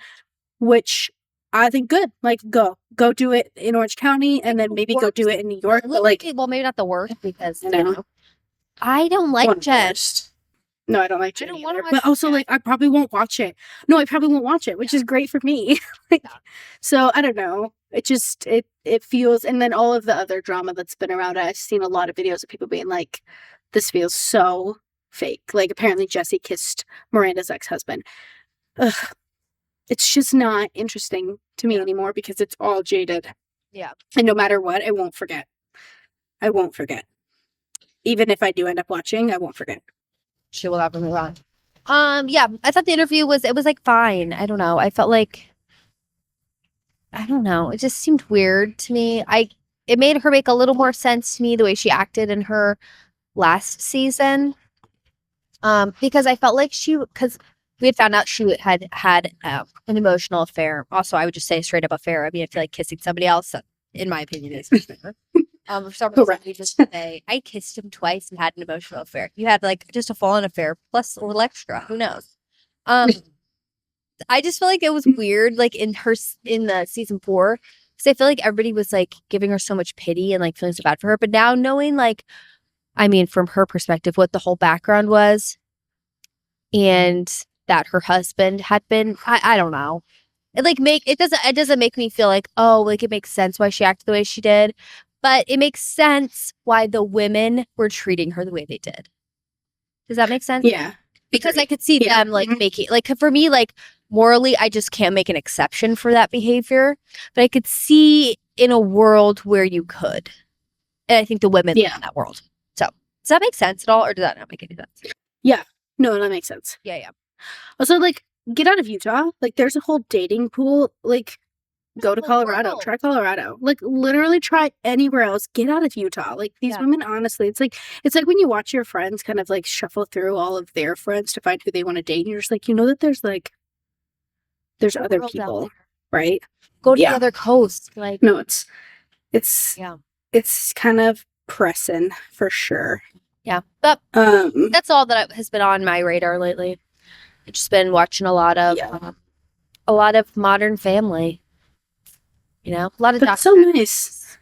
which I think good. Like, go do it in Orange County, and then maybe go do it in New York. But like, well, maybe not the worst, because I don't like Jen. No, I don't like Jen either. But also, like, I probably won't watch it. No, I probably won't watch it, which is great for me. Like, so I don't know. It just it feels, and then all of the other drama that's been around. I've seen a lot of videos of people being like, "This feels so fake." Like, apparently Jesse kissed Miranda's ex-husband. Ugh. It's just not interesting to me anymore because it's all jaded. Yeah. And no matter what, I won't forget. I won't forget. Even if I do end up watching, I won't forget. She will never move on. Yeah, I thought the interview was like fine. I don't know. I felt like I don't know. It just seemed weird to me. It made her make a little more sense to me the way she acted in her last season. Because I felt like because we had found out she had an emotional affair. Also, I would just say straight up affair. I mean, I feel like kissing somebody else, in my opinion, is affair. For some reason, you just say, I kissed him twice and had an emotional affair. You had like just a full-on affair plus a little extra. Who knows? I just feel like it was weird, like in the season 4, because I feel like everybody was like giving her so much pity and like feeling so bad for her. But now knowing, like, I mean, from her perspective, what the whole background was, and that her husband had been, I don't know. It doesn't make me feel like, oh, like it makes sense why she acted the way she did, but it makes sense why the women were treating her the way they did. Does that make sense? Yeah. Because I could see them like making, like, for me, like morally, I just can't make an exception for that behavior, but I could see in a world where you could. And I think the women live in that world. So does that make sense at all, or does that not make any sense? Yeah. No, that makes sense. Yeah. Also, like, get out of Utah. Like, there's a whole dating pool. Like, go to Colorado. Try Colorado. Like, literally try anywhere else. Get out of Utah. Like, these women, honestly, it's like when you watch your friends kind of like shuffle through all of their friends to find who they want to date, and you're just like, you know that there's other people, right? Go to the other coast. Like, no, it's kind of pressing for sure. Yeah, but that's all that has been on my radar lately. I've just been watching a lot of Modern Family. You know, a lot of That's so nice.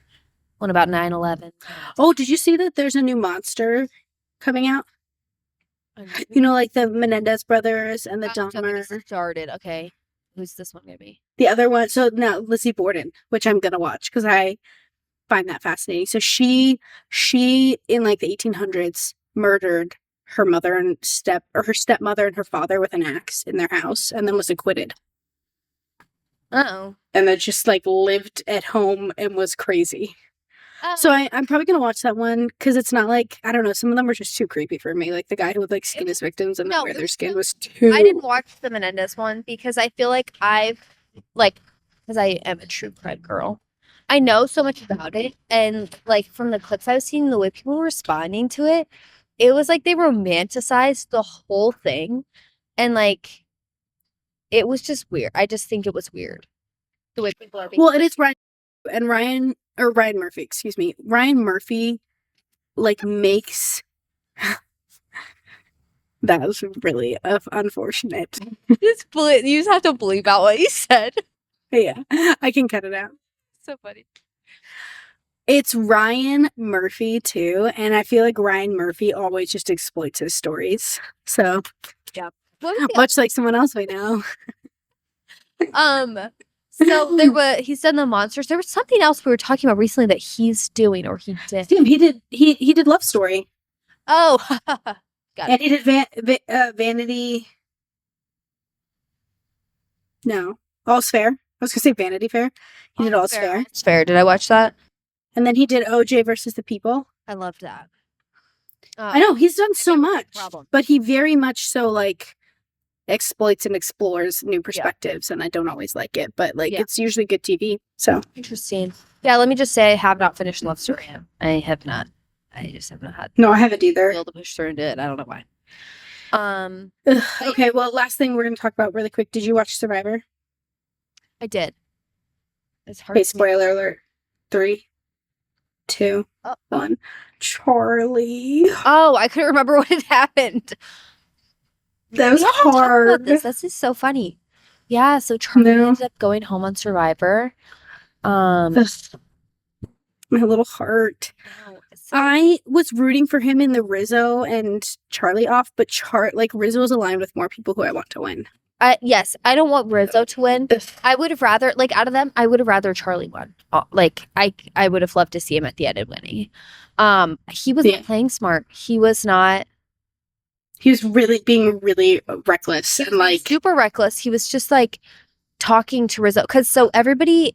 One about 9/11. Oh, did you see that there's a new monster coming out? You know, like the Menendez brothers and the Dahmer. Started. Okay, who's this one gonna be? The other one. So now Lizzie Borden, which I'm gonna watch because I find that fascinating. So she in like the 1800s murdered her mother and her stepmother and her father with an axe in their house, and then was acquitted. Uh-oh. And then just like lived at home and was crazy. So I'm probably gonna watch that one because it's not like, I don't know, some of them were just too creepy for me. Like the guy who would like skin his victims and wear their skin was too. I didn't watch the Menendez one because I feel like because I am a true crime girl. I know so much about it, and like from the clips I was seeing, the way people were responding to it, it was like they romanticized the whole thing, and like it was just weird. I just think it was weird the way people are being. Well, it is Ryan Murphy. Excuse me, Ryan Murphy, like makes. That was really unfortunate. You just have to bleep out what you said. Yeah, I can cut it out. So funny. It's Ryan Murphy too, and I feel like Ryan Murphy always just exploits his stories. So yeah, much like someone else we know. So he's done the monsters. There was something else we were talking about recently that he's doing, or he did. He did Love Story. Oh, got it. And he did Vanity. No, All's Fair. I was gonna say Vanity Fair. He did All's Fair. All's Fair. Did I watch that? And then he did OJ versus the People. I loved that. I know he's done so much, but he very much so like exploits and explores new perspectives, and I don't always like it, but like it's usually good TV. So interesting. Yeah, let me just say I have not finished Love Story yet. I have not. I just have not had. No, I haven't either. Able to push through and do it. I don't know why. Okay, well, last thing we're going to talk about really quick. Did you watch Survivor? I did. It's hard. Okay, spoiler alert. 3, 2, 1. Charlie. Oh, I couldn't remember what had happened. That was hard. This is so funny. Yeah, so Charlie ended up going home on Survivor. My little heart. I was rooting for him in the Rizzo and Charlie off, but Rizzo is aligned with more people who I want to win. Yes, I don't want Rizzo to win. I would have rather, out of them, I would have rather Charlie won. I would have loved to see him at the end and winning. He was not playing smart. He was not. He was being really reckless and super reckless. He was just like talking to Rizzo because so everybody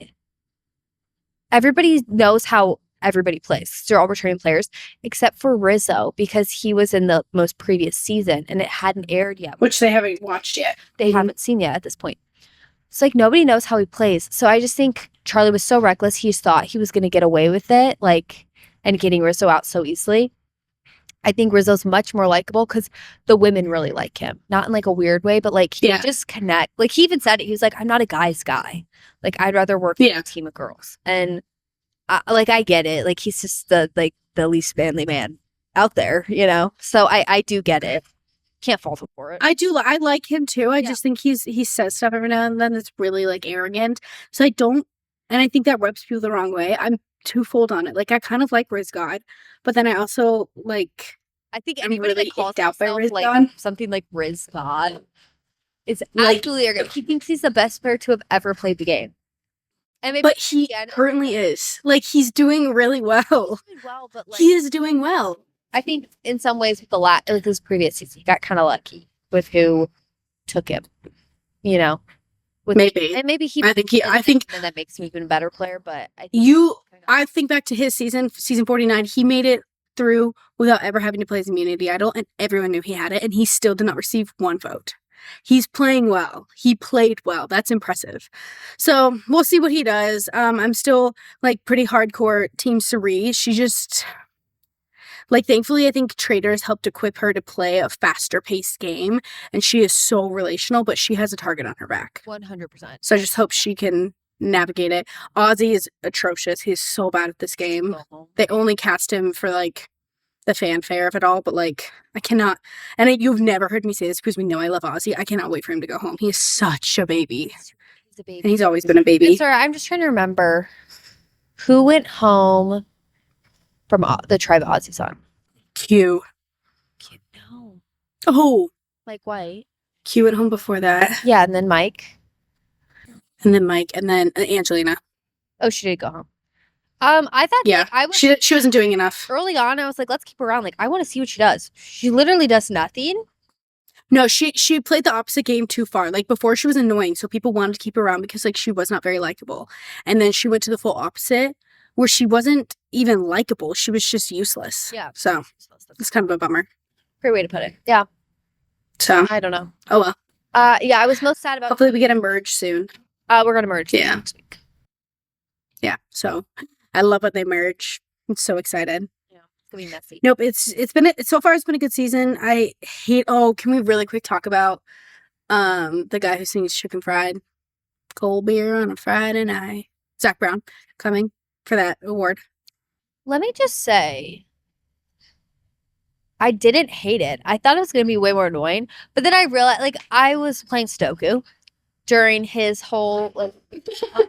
knows how everybody plays. They're all returning players except for Rizzo because he was in the most previous season and it hadn't aired yet. Which they haven't watched yet. They haven't seen yet at this point. So like nobody knows how he plays. So I just think Charlie was so reckless. He just thought he was going to get away with it, like, and getting Rizzo out so easily. I think Rizzo's much more likable because the women really like him. Not in like a weird way, but like he just connect. Like he even said it. He was like, I'm not a guy's guy. Like I'd rather work with a team of girls. And I get it. Like he's just the least manly man out there, you know? So I do get it. Can't fault him for it. I like him too. I just think he says stuff every now and then that's really like arrogant. So I think that rubs people the wrong way. I'm twofold on it. Like I kind of like Riz God, but then I also like I think anybody really that calls out by himself Riz like God. something like Riz God is absolutely arrogant. He thinks he's the best player to have ever played the game. And maybe but he currently is. Like he's doing really well. He's doing well, but like, he is doing well. I think in some ways with his previous season, he got kind of lucky with who took him. You know, maybe I think that makes him even a better player. But I think back to his season 49. He made it through without ever having to play his immunity idol, and everyone knew he had it, and he still did not receive one vote. He's playing well. He played well. That's impressive. So we'll see what he does. I'm still like pretty hardcore Team Cerise. She just. Like, thankfully, I think traders helped equip her to play a faster paced game, and she is so relational, but she has a target on her back. 100%. So I just hope she can navigate it. Ozzy is atrocious. He's so bad at this game. They only cast him for, like, the fanfare of it all, but, like, I cannot. And you've never heard me say this because we know I love Ozzy. I cannot wait for him to go home. He is such a baby. He's a baby. And he's always been a baby. I'm sorry, I'm just trying to remember who went home from the Tribe Ozzy song. Q. No. Oh. Mike White. Q went home before that. Yeah, and then Mike. And then Angelina. Oh, she did go home. I thought she wasn't doing enough. Early on, I was like, let's keep her around. Like, I want to see what she does. She literally does nothing. No, she played the opposite game too far. Like before she was annoying, so people wanted to keep her around because like she was not very likable. And then she went to the full opposite where she wasn't even likable. She was just useless. Yeah. So it's kind of a bummer. Great way to put it. Yeah. So I don't know. Oh well. Yeah, I was most sad about. Hopefully we get a merge soon. We're gonna merge. Yeah. Next week. Yeah. So I love when they merge. I'm so excited. Yeah. It's gonna be messy. Nope. So far it's been a good season. I hate. Oh, can we really quick talk about the guy who sings Chicken Fried? Cold beer on a Friday night. Zach Brown coming for that award. Let me just say, I didn't hate it. I thought it was going to be way more annoying, but then I realized, like, I was playing Stoku during his whole, like,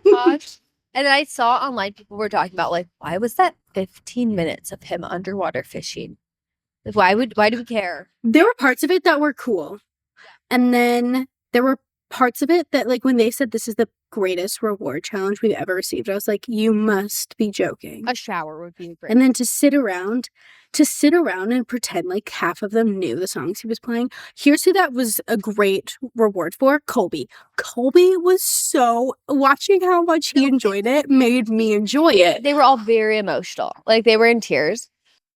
montage, and then I saw online people were talking about, like, why was that 15 minutes of him underwater fishing? Like, why do we care? There were parts of it that were cool. And then there were parts of it that, like, when they said this is the greatest reward challenge we've ever received, I was like, you must be joking. A shower would be great. And then to sit around and pretend like half of them knew the songs he was playing. Here's who that was a great reward for. Colby. Colby was so, watching how much he enjoyed it made me enjoy it. They were all very emotional. Like, they were in tears.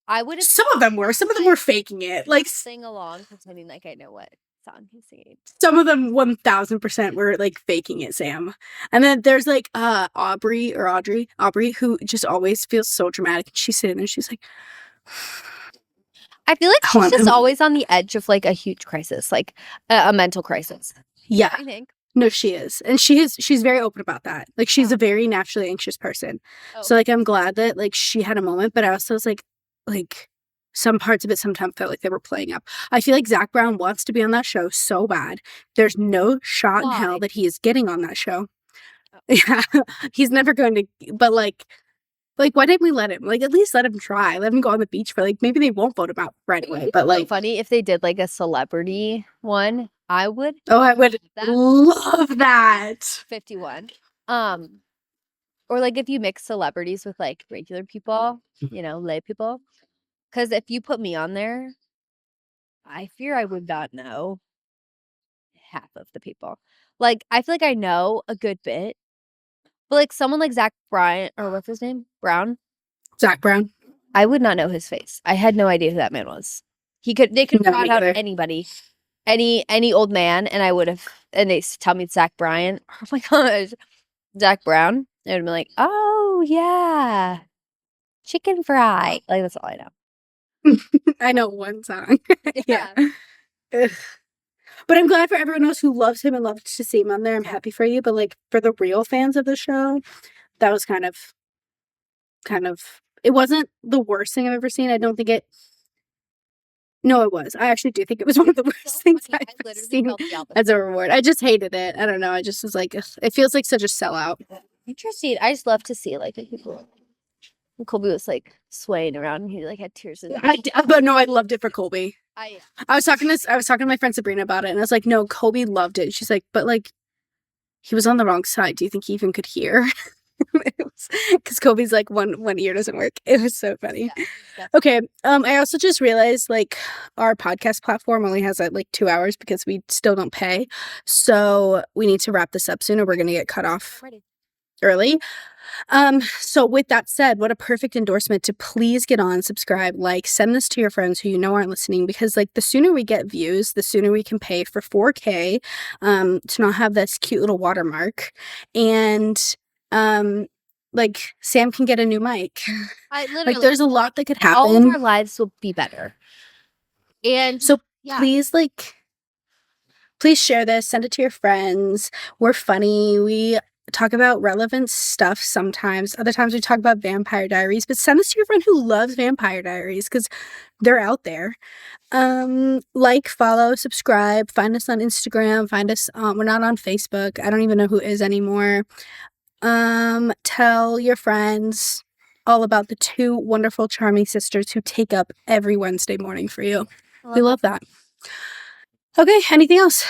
Some of them were faking it. Like, sing along, pretending like I know what song he's singing. Some of them 1000% were like faking it, Sam. And then there's like Aubrey, who just always feels so dramatic. She's sitting there, she's like, I feel like she's just always on the edge of like a huge crisis, like a mental crisis. Yeah. I think. No, she is. And she's very open about that. Like she's a very naturally anxious person. Oh. So like I'm glad that like she had a moment, but I also was like some parts of it sometimes felt like they were playing up. I feel like Zach Brown wants to be on that show so bad. There's no shot in hell that he is getting on that show. Oh. Yeah, he's never going to. But like, why didn't we let him? Like, at least let him try. Let him go on the beach for like maybe they won't vote him out right away. But like, so funny if they did like a celebrity one. I would. Oh, I would love that. 51. Or like if you mix celebrities with like regular people, you know, lay people. Because if you put me on there, I fear I would not know half of the people. Like, I feel like I know a good bit, but like someone like Zach Bryan or what's his name? Brown. Zach Brown. I would not know his face. I had no idea who that man was. They could No, trot me out either. anybody, any old man, and I would have, and they tell me it's Zach Bryan. Oh my gosh, Zach Brown. I would have been like, oh yeah, chicken fry. Like that's all I know. I know one song. Yeah. Yeah. Ugh. But I'm glad for everyone else who loves him and loves to see him on there. I'm happy for you. But like for the real fans of the show, that was kind of it wasn't the worst thing I've ever seen. I don't think it no, it was. I actually do think it was one of the So worst things funny. I've I ever literally seen felt the as a opposite. reward. I just hated it. I don't know. I just was like, ugh, it feels like such a sellout. Interesting. I just love to see like the people. And Colby was like swaying around and he like had tears in his But no, I loved it for Colby. I I was talking to my friend Sabrina about it, and I was like, no, Colby loved it. She's like, but like he was on the wrong side. Do you think he even could hear? Because Kobe's like one ear doesn't work. It was so funny. yeah. Okay. I also just realized like our podcast platform only has like 2 hours because we still don't pay. So we need to wrap this up soon or we're gonna get cut off Ready. early. So with that said, what a perfect endorsement to please get on, subscribe, like, send this to your friends who you know aren't listening because like the sooner we get views, the sooner we can pay for 4K, to not have this cute little watermark. And like Sam can get a new mic. I Like literally there's a lot that could all of our happen. lives will be better. And So yeah. please share this, send it to your friends. We're funny. We talk about relevant stuff sometimes. Other times we talk about Vampire Diaries, but send this to your friend who loves Vampire Diaries because they're out there. Like, follow, subscribe, find us on Instagram, find us we're not on Facebook. I don't even know who is anymore. Tell your friends all about the two wonderful, charming sisters who take up every Wednesday morning for you. We love that. Okay, anything else?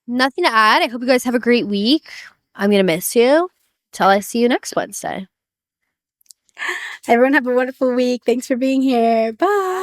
Nothing to add. I hope you guys have a great week. I'm gonna miss you till I see you next Wednesday. Everyone have a wonderful week. Thanks for being here. Bye.